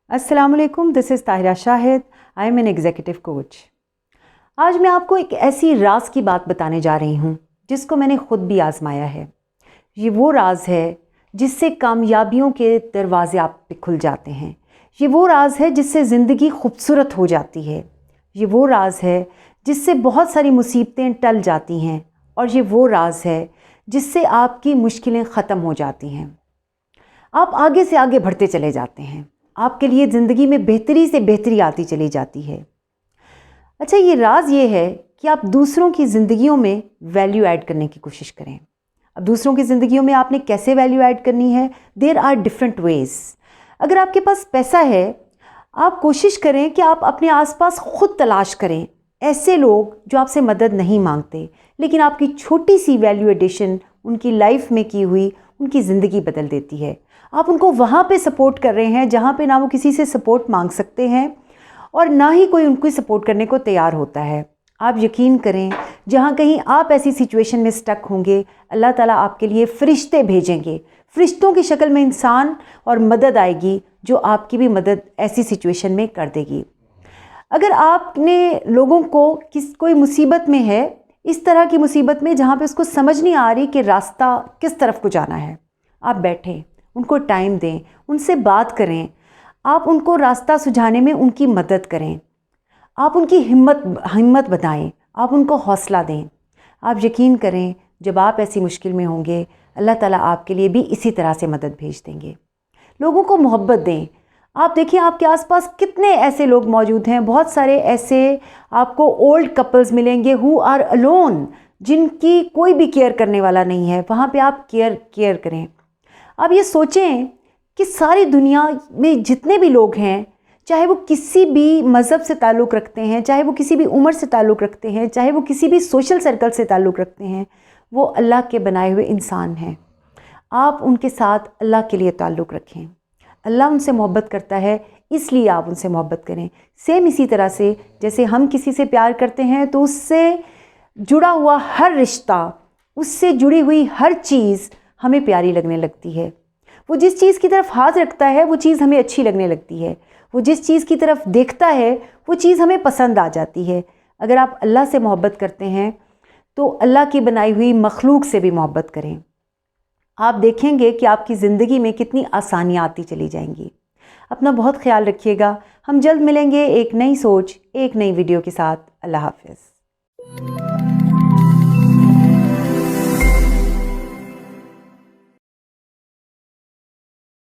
अस्सलामुअलैकुम, this is Tahira Shahid. I am an executive coach. आज मैं आपको एक ऐसी राज की बात बताने जा रही हूँ जिसको मैंने ख़ुद भी आजमाया है। ये वो राज है जिससे कामयाबियों के दरवाज़े आप पे खुल जाते हैं। ये वो राज है जिससे ज़िंदगी खूबसूरत हो जाती है। ये वो राज है जिससे बहुत सारी मुसीबतें टल जाती हैं। और ये वो राज है जिससे आपकी मुश्किलें ख़त्म हो जाती हैं। आप आगे से आगे बढ़ते चले जाते हैं। आपके लिए ज़िंदगी में बेहतरी से बेहतरी आती चली जाती है। अच्छा, ये राज ये है कि आप दूसरों की ज़िंदगियों में वैल्यू ऐड करने की कोशिश करें। अब दूसरों की ज़िंदगियों में आपने कैसे वैल्यू ऐड करनी है? There are different ways. अगर आपके पास पैसा है, आप कोशिश करें कि आप अपने आसपास खुद तलाश करें ऐसे लोग जो आपसे मदद नहीं मांगते, लेकिन आपकी छोटी सी वैल्यू एडिशन उनकी लाइफ में की हुई उनकी ज़िंदगी बदल देती है। आप उनको वहाँ पे सपोर्ट कर रहे हैं जहाँ पे ना वो किसी से सपोर्ट मांग सकते हैं और ना ही कोई उनको सपोर्ट करने को तैयार होता है। आप यकीन करें, जहाँ कहीं आप ऐसी सिचुएशन में स्टक होंगे, अल्लाह ताला आपके लिए फ़रिश्ते भेजेंगे। फ़रिश्तों की शक्ल में इंसान और मदद आएगी जो आपकी भी मदद ऐसी सिचुएशन में कर देगी। अगर आपने लोगों को कोई मुसीबत में है, इस तरह की मुसीबत में जहाँ पे उसको समझ नहीं आ रही कि रास्ता किस तरफ को जाना है, आप बैठें, उनको टाइम दें, उनसे बात करें, आप उनको रास्ता सुझाने में उनकी मदद करें, आप उनकी हिम्मत बताएं, आप उनको हौसला दें। आप यकीन करें, जब आप ऐसी मुश्किल में होंगे, अल्लाह ताला आपके लिए भी इसी तरह से मदद भेज देंगे। लोगों को मोहब्बत दें। आप देखिए आपके आसपास कितने ऐसे लोग मौजूद हैं। बहुत सारे ऐसे आपको ओल्ड कपल्स मिलेंगे हु आर अलोन, जिनकी कोई भी केयर करने वाला नहीं है। वहाँ पे आप केयर करें। आप ये सोचें कि सारी दुनिया में जितने भी लोग हैं, चाहे वो किसी भी मज़हब से ताल्लुक़ रखते हैं, चाहे वो किसी भी उम्र से ताल्लुक़ रखते हैं, चाहे वो किसी भी सोशल सर्कल से ताल्लुक़ रखते हैं, वो अल्लाह के बनाए हुए इंसान हैं। आप उनके साथ अल्लाह के लिए ताल्लुक़ रखें। अल्लाह उनसे मोहब्बत करता है, इसलिए आप उनसे मोहब्बत करें। सेम इसी तरह से जैसे हम किसी से प्यार करते हैं तो उससे जुड़ा हुआ हर रिश्ता, उससे जुड़ी हुई हर चीज़ हमें प्यारी लगने लगती है। वो जिस चीज़ की तरफ हाथ रखता है वो चीज़ हमें अच्छी लगने लगती है। वो जिस चीज़ की तरफ देखता है वो चीज़ हमें पसंद आ जाती है। अगर आप अल्लाह से मोहब्बत करते हैं तो अल्लाह की बनाई हुई मखलूक से भी मोहब्बत करें। आप देखेंगे कि आपकी ज़िंदगी में कितनी आसानियाँ आती चली जाएंगी। अपना बहुत ख्याल रखिएगा। हम जल्द मिलेंगे एक नई सोच, एक नई वीडियो के साथ। अल्लाह हाफ़िज़।